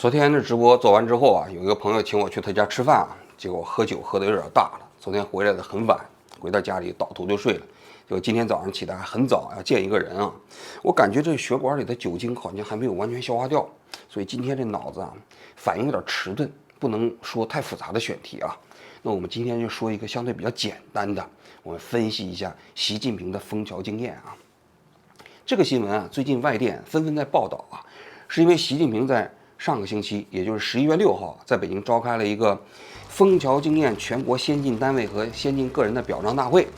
昨天的直播做完之后啊，有一个朋友请我去他家吃饭啊，结果喝酒喝的有点大了。昨天回来的很晚，回到家里倒头就睡了。结果今天早上起来很早，要见一个人啊，我感觉这血管里的酒精好像还没有完全消化掉，所以今天这脑子啊反应有点迟钝，不能说太复杂的选题啊。那我们今天就说一个相对比较简单的，我们分析一下习近平的枫桥经验啊。这个新闻啊，最近外电纷纷在报道啊，是因为习近平在上个星期，也就是11月6号，在北京召开了一个枫桥经验全国先进单位和先进个人的表彰大会。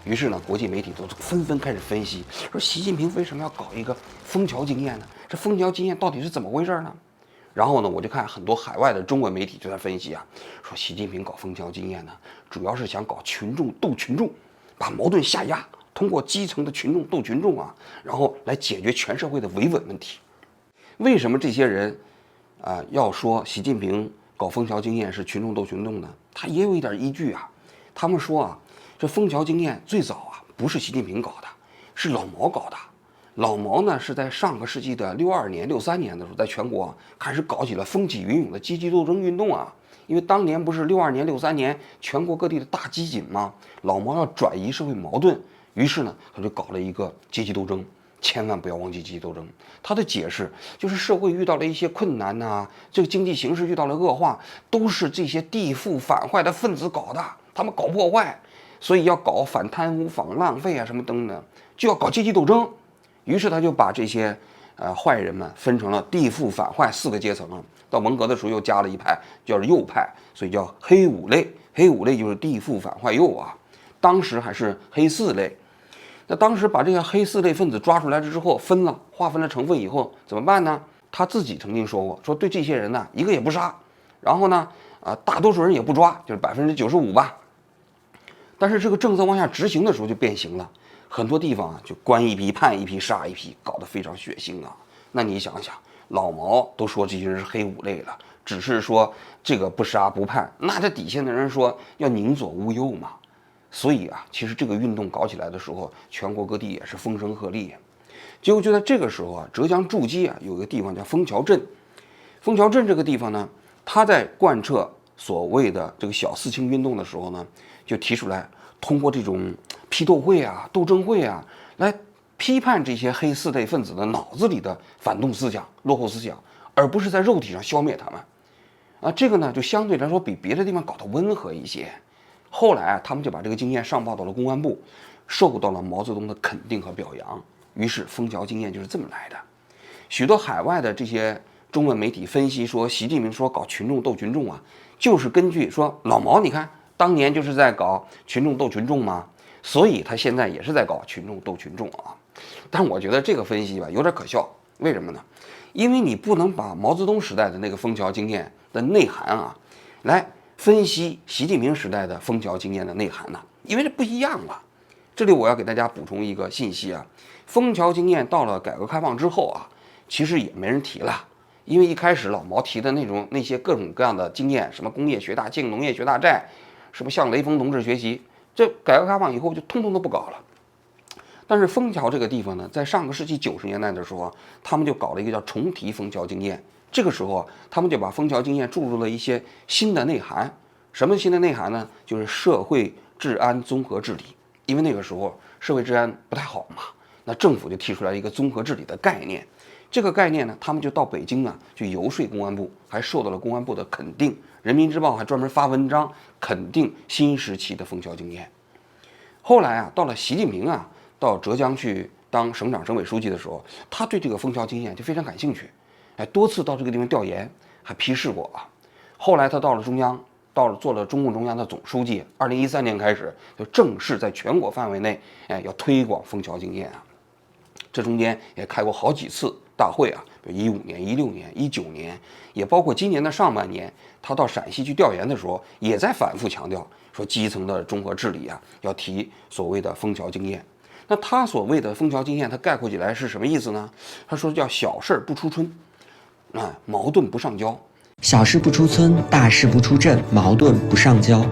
于是呢，国际媒体都纷纷开始分析，说习近平为什么要搞一个枫桥经验呢？这枫桥经验到底是怎么回事呢？然后呢，我就看很多海外的中文媒体就在分析啊，说习近平搞枫桥经验呢，主要是想搞群众斗群众，把矛盾下压，通过基层的群众斗群众啊，然后来解决全社会的维稳问题。为什么这些人要说习近平搞枫桥经验是群众斗群众呢？他也有一点依据啊。他们说啊，这枫桥经验最早啊不是习近平搞的，是老毛搞的。老毛呢是在上个世纪的62年、63年的时候，在全国开始搞起了风起云涌的阶级斗争运动啊。因为当年不是62年、63年全国各地的大饥馑吗？老毛要转移社会矛盾，于是呢他就搞了一个阶级斗争。千万不要忘记阶级斗争。他的解释就是社会遇到了一些困难呐，这个经济形势遇到了恶化，都是这些地富反坏的分子搞的，他们搞破坏，所以要搞反贪污、反浪费啊什么等等，就要搞阶级斗争。于是他就把这些坏人们分成了地富反坏4个阶层啊。到文革的时候又加了一派，叫右派，所以叫黑五类。黑五类就是地富反坏右啊。当时还是黑4类。那当时把这些黑4类分子抓出来之后，划分了成分以后怎么办呢？他自己曾经说过，说对这些人呢一个也不杀，然后呢大多数人也不抓，就是95%吧。但是这个政策往下执行的时候就变形了，很多地方啊就关一批判一批杀一批，搞得非常血腥啊。那你想想，老毛都说这些人是黑5类了，只是说这个不杀不判，那这底下的人说要宁左勿右嘛。所以啊，其实这个运动搞起来的时候，全国各地也是风声鹤唳。结果就在这个时候啊，浙江诸暨啊有一个地方叫枫桥镇。枫桥镇这个地方呢，他在贯彻所谓的这个小四清运动的时候呢，就提出来通过这种批斗会啊、斗争会啊，来批判这些黑4类分子的脑子里的反动思想、落后思想，而不是在肉体上消灭他们。这个呢，就相对来说比别的地方搞得温和一些。后来他们就把这个经验上报到了公安部，受到了毛泽东的肯定和表扬。于是枫桥经验就是这么来的。许多海外的这些中文媒体分析说，习近平说搞群众斗群众啊，就是根据说老毛你看当年就是在搞群众斗群众嘛，所以他现在也是在搞群众斗群众啊。但我觉得这个分析吧有点可笑，为什么呢？因为你不能把毛泽东时代的那个枫桥经验的内涵啊来分析习近平时代的枫桥经验的内涵呢，因为这不一样了。这里我要给大家补充一个信息啊，枫桥经验到了改革开放之后啊，其实也没人提了，因为一开始老毛提的那些各种各样的经验，什么工业学大庆、农业学大寨，什么向雷锋同志学习，这改革开放以后就通通都不搞了。但是枫桥这个地方呢，在上个世纪90年代的时候，他们就搞了一个叫重提枫桥经验。这个时候，他们就把枫桥经验注入了一些新的内涵。什么新的内涵呢？就是社会治安综合治理。因为那个时候社会治安不太好嘛，那政府就提出来一个综合治理的概念。这个概念呢，他们就到北京啊去游说公安部，还受到了公安部的肯定。人民日报还专门发文章肯定新时期的枫桥经验。后来啊，到了习近平啊到浙江去当省长、省委书记的时候，他对这个枫桥经验就非常感兴趣。多次到这个地方调研，还批示过啊。后来他到了中央，做了中共中央的总书记。2013年开始，就正式在全国范围内，要推广枫桥经验啊。这中间也开过好几次大会啊，比如15年、16年、19年，也包括今年的上半年，他到陕西去调研的时候，也在反复强调说基层的综合治理啊，要提所谓的枫桥经验。那他所谓的枫桥经验，他概括起来是什么意思呢？他说叫小事不出春。矛盾不上交，小事不出村，大事不出镇，矛盾不上交。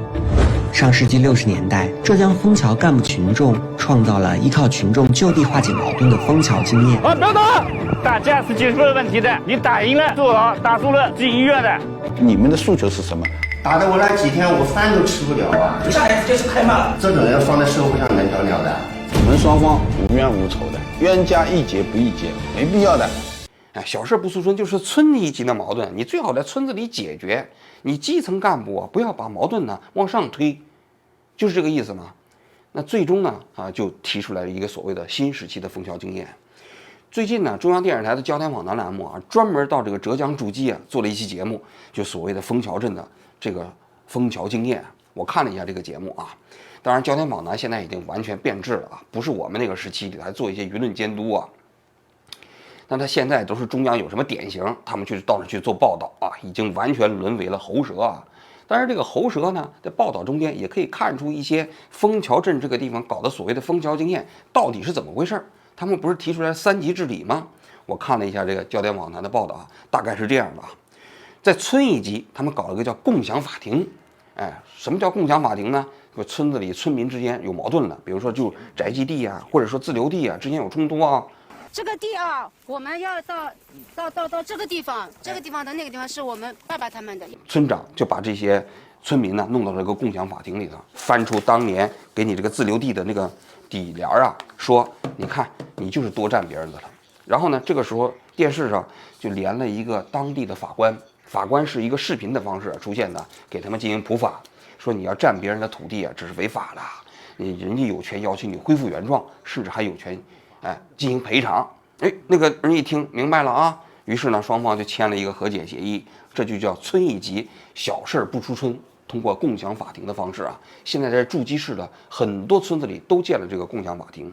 上世纪60年代，浙江枫桥干部群众创创造了依靠群众就地化解矛盾的枫桥经验。不要打！打架是解决不了问题的，你打赢了坐牢，打输了进医院的。你们的诉求是什么？打得我那几天我饭都吃不了啊！下来就是开骂了。这种人放在社会上能得了的？我们双方无冤无仇的，冤家宜解不宜结，没必要的。哎，小事不诉村就是村一级的矛盾，你最好在村子里解决。你基层干部啊，不要把矛盾呢往上推，就是这个意思嘛。那最终呢就提出来了一个所谓的新时期的枫桥经验。最近呢，中央电视台的焦点访谈栏目啊，专门到这个浙江诸暨啊做了一期节目，就所谓的枫桥镇的这个枫桥经验。我看了一下这个节目啊，当然焦点访谈现在已经完全变质了啊，不是我们那个时期里还做一些舆论监督啊。那他现在都是中央有什么典型，他们就到那去做报道啊，已经完全沦为了喉舌啊。但是这个喉舌呢，在报道中间也可以看出一些枫桥镇这个地方搞的所谓的枫桥经验到底是怎么回事。他们不是提出来3级治理吗？我看了一下这个焦点网谈的报道啊，大概是这样的啊。在村一级，他们搞了个叫共享法庭。哎，什么叫共享法庭呢？就村子里村民之间有矛盾了，比如说就宅基地啊，或者说自留地啊之间有冲突啊。这个地啊，我们要到这个地方，这个地方的那个地方是我们爸爸他们的。村长就把这些村民呢弄到这个共享法庭里头，翻出当年给你这个自留地的那个底联啊，说你看你就是多占别人的了。然后呢，这个时候电视上就连了一个当地的法官，法官是一个视频的方式出现的，给他们进行普法，说你要占别人的土地啊，这是违法的，人家有权要求你恢复原状，甚至还有权进行赔偿。哎，那个人一听明白了啊，于是呢，双方就签了一个和解协议，这就叫村一级，小事不出村。通过共享法庭的方式啊，现在在筑基市的很多村子里都建了这个共享法庭。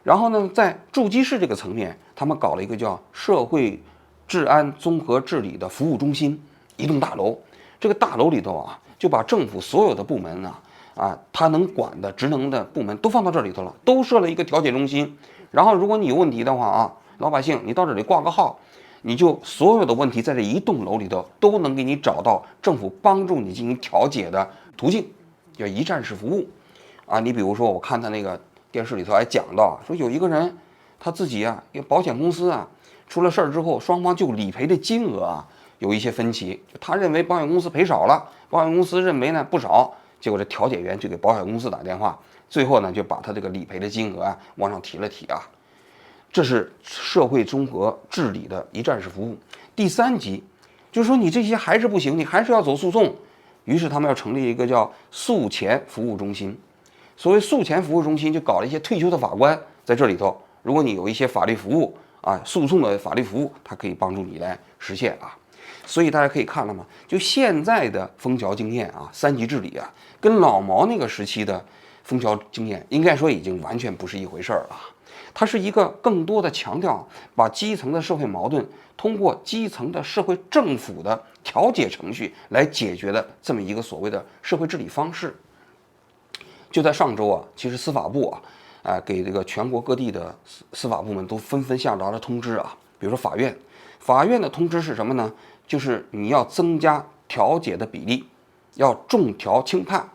然后呢，在筑基市这个层面，他们搞了一个叫社会治安综合治理的服务中心，一栋大楼。这个大楼里头啊，就把政府所有的部门他能管的职能的部门都放到这里头了，都设了一个调解中心。然后如果你有问题的话啊，老百姓你到这里挂个号，你就所有的问题在这一栋楼里头都能给你找到政府帮助你进行调解的途径，叫一站式服务啊。你比如说，我看他那个电视里头还讲到，说有一个人他自己一个保险公司出了事儿之后，双方就理赔的金额有一些分歧，他认为保险公司赔少了，保险公司认为呢不少，结果这调解员就给保险公司打电话，最后呢就把他这个理赔的金额往上提了提啊。这是社会综合治理的一站式服务。第3级就是说你这些还是不行，你还是要走诉讼，于是他们要成立一个叫诉前服务中心。所谓诉前服务中心，就搞了一些退休的法官在这里头，如果你有一些法律服务诉讼的法律服务，它可以帮助你来实现啊。所以大家可以看了嘛，就现在的枫桥经验3级治理跟老毛那个时期的枫桥经验应该说已经完全不是一回事儿了。它是一个更多的强调把基层的社会矛盾通过基层的社会政府的调解程序来解决的这么一个所谓的社会治理方式。就在上周其实司法部给这个全国各地的司法部门都纷纷下达了通知比如说法院的通知是什么呢？就是你要增加调解的比例，要重调轻判。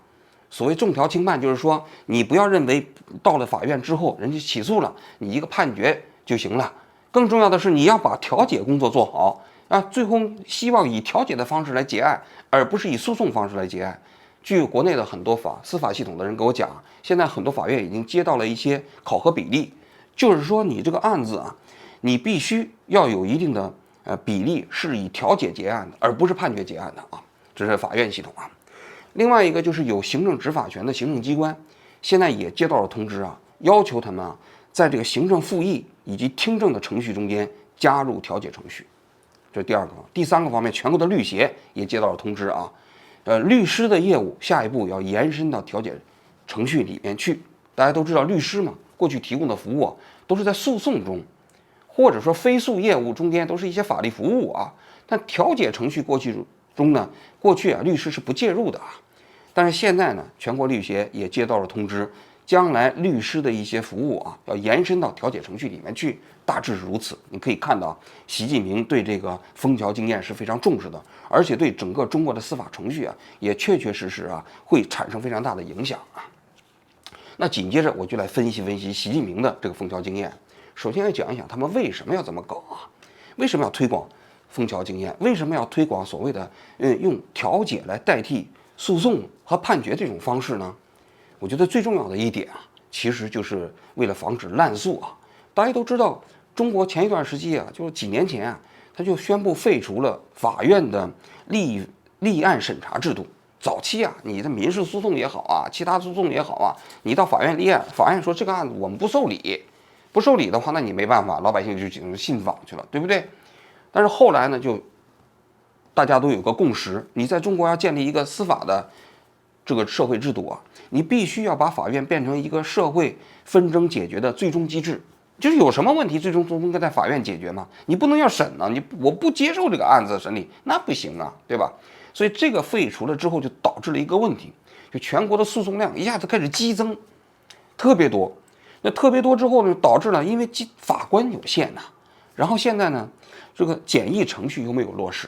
所谓重调轻判，就是说你不要认为到了法院之后，人家起诉了，你一个判决就行了。更重要的是，你要把调解工作做好最后希望以调解的方式来结案，而不是以诉讼方式来结案。据国内的很多司法系统的人给我讲，现在很多法院已经接到了一些考核比例，就是说你这个案子你必须要有一定的比例是以调解结案的，而不是判决结案的这是法院系统另外一个就是有行政执法权的行政机关，现在也接到了通知要求他们在这个行政复议以及听证的程序中间加入调解程序。这是第2个。第3个方面，全国的律协也接到了通知律师的业务下一步要延伸到调解程序里面去。大家都知道，律师嘛，过去提供的服务都是在诉讼中，或者说非诉业务中间都是一些法律服务但调解程序过去律师是不介入的但是现在呢，全国律协也接到了通知，将来律师的一些服务要延伸到调解程序里面去，大致是如此。你可以看到，习近平对这个枫桥经验是非常重视的，而且对整个中国的司法程序也确确实实会产生非常大的影响那紧接着我就来分析分析习近平的这个枫桥经验。首先要讲一讲他们为什么要这么搞啊？为什么要推广枫桥经验？为什么要推广所谓的用调解来代替诉讼和判决这种方式呢？我觉得最重要的一点啊，其实就是为了防止滥诉啊。大家都知道，中国前一段时期啊，就是几年前啊，他就宣布废除了法院的立案审查制度。早期啊，你的民事诉讼也好啊，其他诉讼也好啊，你到法院立案，法院说这个案子我们不受理，不受理的话，那你没办法，老百姓就进入信访去了，对不对？但是后来呢，就大家都有个共识，你在中国要建立一个司法的这个社会制度啊，你必须要把法院变成一个社会纷争解决的最终机制。就是有什么问题，最终都应该在法院解决嘛，你不能要审呢，我不接受这个案子审理，那不行啊，对吧？所以这个废除了之后，就导致了一个问题，就全国的诉讼量一下子开始激增，特别多。那特别多之后呢，导致了因为法官有限呐，然后现在呢，这个简易程序又没有落实，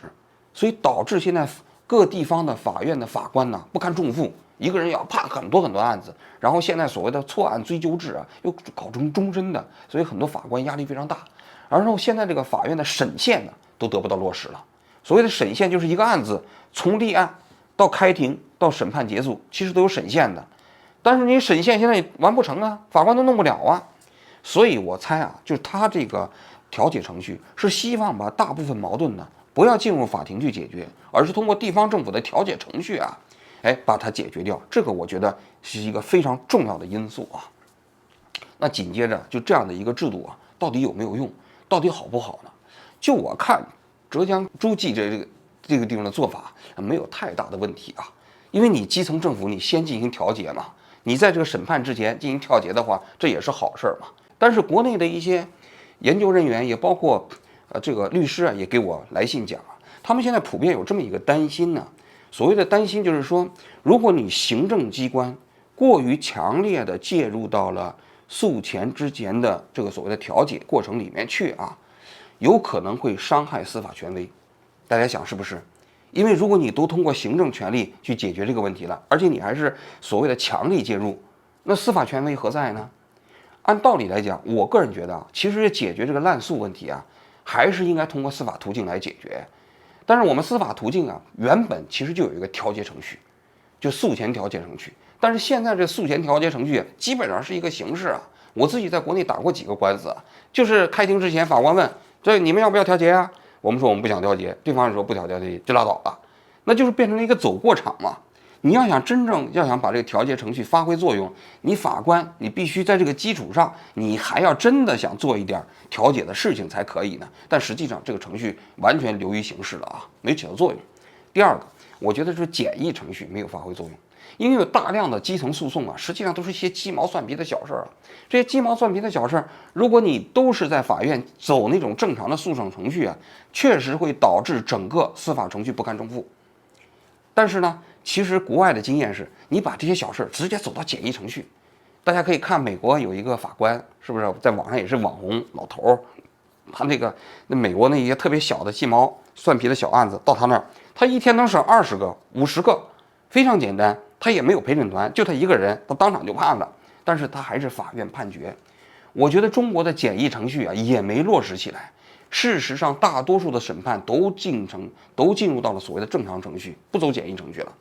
所以导致现在各地方的法院的法官呢不堪重负，一个人要判很多案子，然后现在所谓的错案追究制啊，又搞成终身的，所以很多法官压力非常大。然后现在这个法院的审限呢，都得不到落实了。所谓的审限就是一个案子从立案到开庭到审判结束，其实都有审限的，但是你审限现在也完不成啊，法官都弄不了啊。所以我猜啊，就是他这个调解程序是希望把大部分矛盾呢不要进入法庭去解决，而是通过地方政府的调解程序啊，把它解决掉。这个我觉得是一个非常重要的因素啊。那紧接着就这样的一个制度啊，到底有没有用，到底好不好呢？就我看，浙江诸暨这个地方的做法没有太大的问题啊，因为你基层政府你先进行调解嘛，你在这个审判之前进行调解的话，这也是好事嘛。但是国内的一些研究人员也包括这个律师啊，也给我来信讲啊，他们现在普遍有这么一个担心呢。所谓的担心就是说，如果你行政机关过于强烈的介入到了诉前之前的这个所谓的调解过程里面去啊，有可能会伤害司法权威。大家想是不是？因为如果你都通过行政权力去解决这个问题了，而且你还是所谓的强力介入，那司法权威何在呢？按道理来讲，我个人觉得啊，其实解决这个滥诉问题啊，还是应该通过司法途径来解决。但是我们司法途径啊，原本其实就有一个调解程序，就诉前调解程序。但是现在这诉前调解程序基本上是一个形式啊。我自己在国内打过几个官司啊，就是开庭之前，法官问这你们要不要调解啊？我们说我们不想调解，对方说不调解就拉倒了，那就是变成了一个走过场嘛。你要想真正要想把这个调解程序发挥作用，你法官你必须在这个基础上，你还要真的想做一点调解的事情才可以呢。但实际上这个程序完全流于形式了啊，没起到作用。第二个，我觉得是简易程序没有发挥作用，因为有大量的基层诉讼啊，实际上都是一些鸡毛蒜皮的小事儿啊。这些鸡毛蒜皮的小事儿，如果你都是在法院走那种正常的诉讼程序啊，确实会导致整个司法程序不堪重负。但是呢，其实国外的经验是，你把这些小事直接走到简易程序。大家可以看美国有一个法官，是不是在网上也是网红老头儿，他那美国那些特别小的鸡毛蒜皮的小案子，到他那儿，他一天能审20个、50个，非常简单，他也没有陪审团，就他一个人，他当场就判了。但是他还是法院判决。我觉得中国的简易程序啊也没落实起来。事实上，大多数的审判都进入到了所谓的正常程序，不走简易程序了。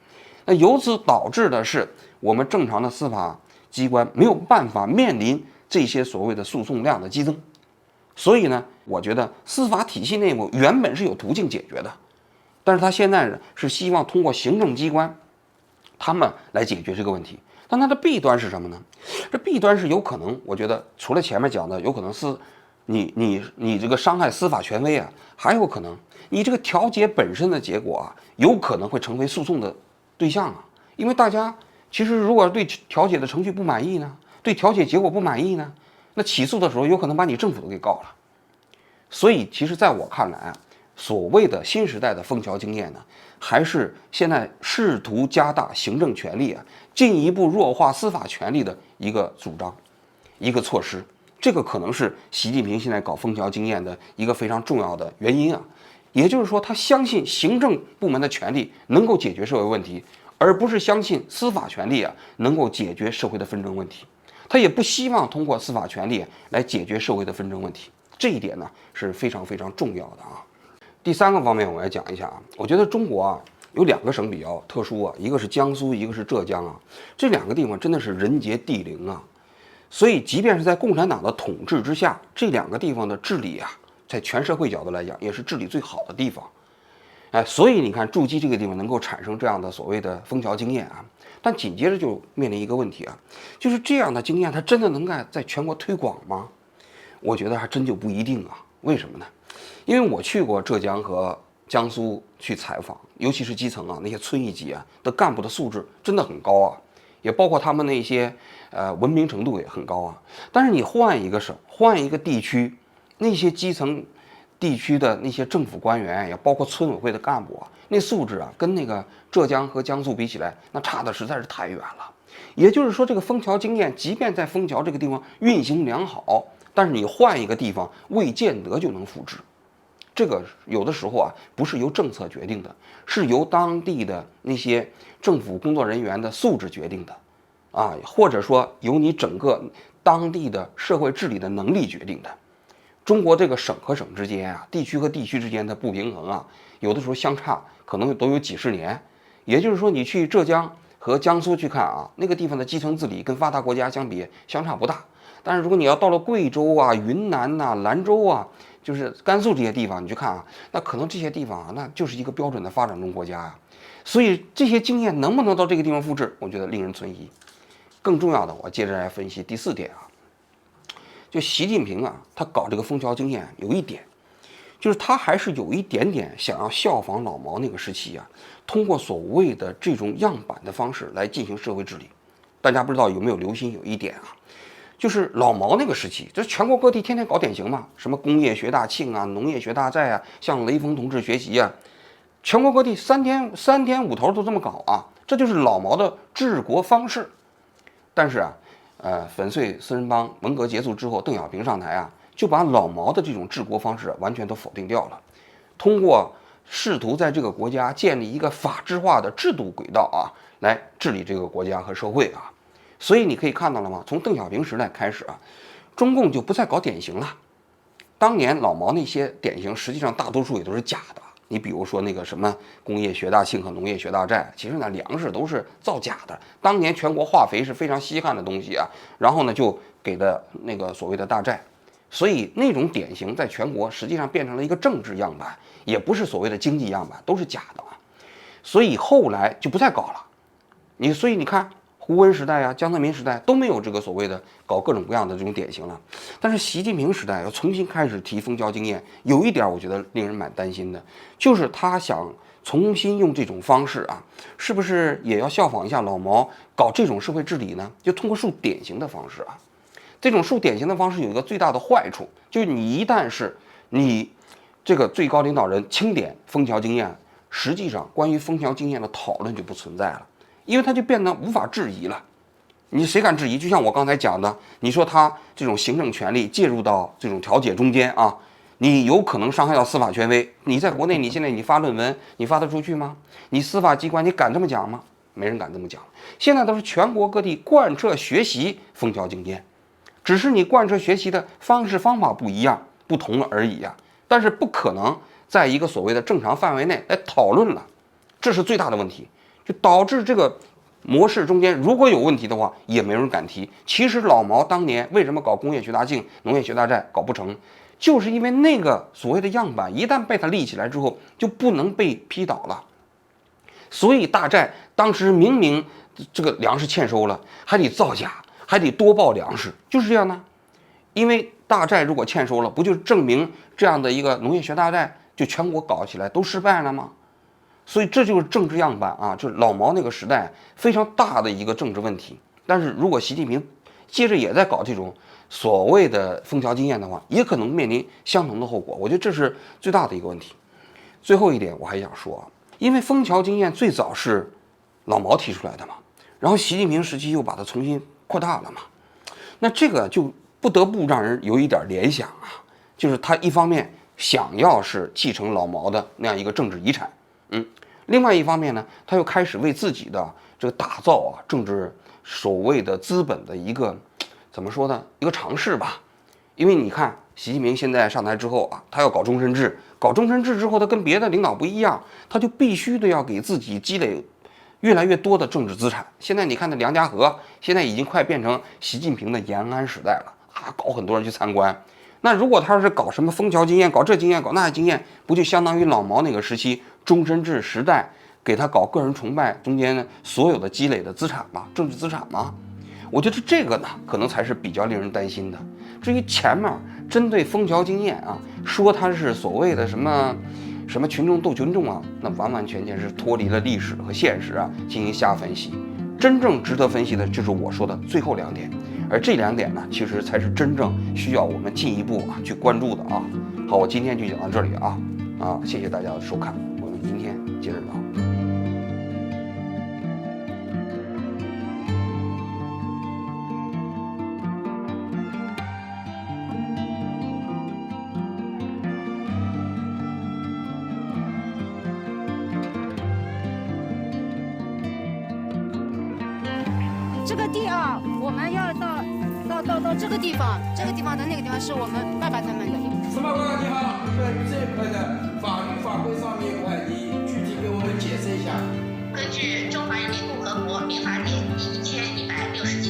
那由此导致的是，我们正常的司法机关没有办法面临这些所谓的诉讼量的激增。所以呢，我觉得司法体系内部原本是有途径解决的，但是他现在是希望通过行政机关他们来解决这个问题。但它的弊端是什么呢？这弊端是有可能，我觉得除了前面讲的有可能是你这个伤害司法权威啊，还有可能你这个调解本身的结果啊，有可能会成为诉讼的对象啊。因为大家其实如果对调解的程序不满意呢，对调解结果不满意呢，那起诉的时候有可能把你政府都给告了。所以其实在我看来啊，所谓的新时代的枫桥经验呢，还是现在试图加大行政权力啊，进一步弱化司法权力的一个主张，一个措施。这个可能是习近平现在搞枫桥经验的一个非常重要的原因啊。也就是说，他相信行政部门的权力能够解决社会问题，而不是相信司法权力啊能够解决社会的纷争问题。他也不希望通过司法权力来解决社会的纷争问题。这一点呢是非常非常重要的啊。第三个方面我要讲一下啊，我觉得中国啊有2个省比较特殊啊，一个是江苏，一个是浙江啊，这2个地方真的是人杰地灵啊。所以即便是在共产党的统治之下，这2个地方的治理啊，在全社会角度来讲也是治理最好的地方。所以你看筑基这个地方能够产生这样的所谓的枫桥经验啊，但紧接着就面临一个问题啊，就是这样的经验它真的能在全国推广吗？我觉得还真就不一定啊。为什么呢？因为我去过浙江和江苏去采访，尤其是基层啊，那些村一级啊的干部的素质真的很高啊，也包括他们那些文明程度也很高啊。但是你换一个省，换一个地区，那些基层地区的那些政府官员，也包括村委会的干部啊，那素质啊，跟那个浙江和江苏比起来，那差的实在是太远了。也就是说，这个枫桥经验，即便在枫桥这个地方运行良好，但是你换一个地方，未见得就能复制。这个有的时候啊，不是由政策决定的，是由当地的那些政府工作人员的素质决定的，啊，或者说由你整个当地的社会治理的能力决定的。中国这个省和省之间啊，地区和地区之间的不平衡啊，有的时候相差可能都有几十年。也就是说，你去浙江和江苏去看啊，那个地方的基层治理跟发达国家相比相差不大。但是如果你要到了贵州啊、云南呐、兰州啊，就是甘肃这些地方，你去看啊，那可能这些地方啊，那就是一个标准的发展中国家啊。所以这些经验能不能到这个地方复制，我觉得令人存疑。更重要的，我接着来分析第4点啊，就习近平啊，他搞这个枫桥经验有一点，就是他还是有一点点想要效仿老毛那个时期啊，通过所谓的这种样板的方式来进行社会治理。大家不知道有没有留心有一点啊，就是老毛那个时期，这全国各地天天搞典型嘛，什么工业学大庆啊，农业学大寨啊，向雷锋同志学习啊，全国各地三天5头都这么搞啊，这就是老毛的治国方式。但是啊，粉碎四人帮，文革结束之后，邓小平上台啊，就把老毛的这种治国方式完全都否定掉了，通过试图在这个国家建立一个法治化的制度轨道啊，来治理这个国家和社会啊。所以你可以看到了吗？从邓小平时代开始啊，中共就不再搞典型了。当年老毛那些典型，实际上大多数也都是假的。你比如说那个什么工业学大庆和农业学大寨，其实呢粮食都是造假的。当年全国化肥是非常稀罕的东西啊，然后呢就给的那个所谓的大寨，所以那种典型在全国实际上变成了一个政治样板，也不是所谓的经济样板，都是假的啊。所以后来就不再搞了。所以你看。胡温时代啊，江泽民时代都没有这个所谓的搞各种各样的这种典型了，但是习近平时代要重新开始提枫桥经验，有一点我觉得令人蛮担心的，就是他想重新用这种方式啊，是不是也要效仿一下老毛搞这种社会治理呢？就通过树典型的方式啊，这种树典型的方式有一个最大的坏处，就是你一旦是你这个最高领导人钦点枫桥经验，实际上关于枫桥经验的讨论就不存在了。因为它就变得无法质疑了，你谁敢质疑？就像我刚才讲的，你说他这种行政权力介入到这种调解中间啊，你有可能伤害到司法权威。你在国内，你现在你发论文，你发得出去吗？你司法机关你敢这么讲吗？没人敢这么讲。现在都是全国各地贯彻学习枫桥经验，只是你贯彻学习的方式方法不一样，不同了而已啊。但是不可能在一个所谓的正常范围内来讨论了，这是最大的问题。就导致这个模式中间如果有问题的话，也没人敢提。其实老毛当年为什么搞工业学大庆、农业学大寨搞不成，就是因为那个所谓的样板一旦被他立起来之后，就不能被批倒了。所以大寨当时明明这个粮食欠收了，还得造假，还得多报粮食，就是这样的。因为大寨如果欠收了，不就证明这样的一个农业学大寨就全国搞起来都失败了吗？所以这就是政治样板啊，就是老毛那个时代非常大的一个政治问题。但是如果习近平接着也在搞这种所谓的枫桥经验的话，也可能面临相同的后果。我觉得这是最大的一个问题。最后一点我还想说啊，因为枫桥经验最早是老毛提出来的嘛，然后习近平时期又把它重新扩大了嘛，那这个就不得不让人有一点联想啊，就是他一方面想要是继承老毛的那样一个政治遗产。另外一方面呢，他又开始为自己的这个打造啊政治所谓的资本的一个怎么说呢？一个尝试吧。因为你看，习近平现在上台之后啊，他要搞终身制，搞终身制之后，他跟别的领导不一样，他就必须得要给自己积累越来越多的政治资产。现在你看那梁家河，现在已经快变成习近平的延安时代了啊，搞很多人去参观。那如果他要是搞什么枫桥经验，搞这经验，搞那经验，不就相当于老毛那个时期终身制时代给他搞个人崇拜中间所有的积累的资产吗？政治资产吗？我觉得这个呢，可能才是比较令人担心的。至于前面针对枫桥经验啊，说它是所谓的什么群众斗群众啊，那完完全全是脱离了历史和现实啊，进行瞎分析。真正值得分析的就是我说的最后2点，而这2点呢，其实才是真正需要我们进一步去关注的啊。好，我今天就讲到这里啊，谢谢大家的收看，我们明天接着聊。这个地啊，我们要到这个地方，这个地方的那个地方是我们爸爸他们的。司法官你好，关于这一块的法律法规上面一块，你具体给我们解释一下。根据《中华人民共和国民法典第1167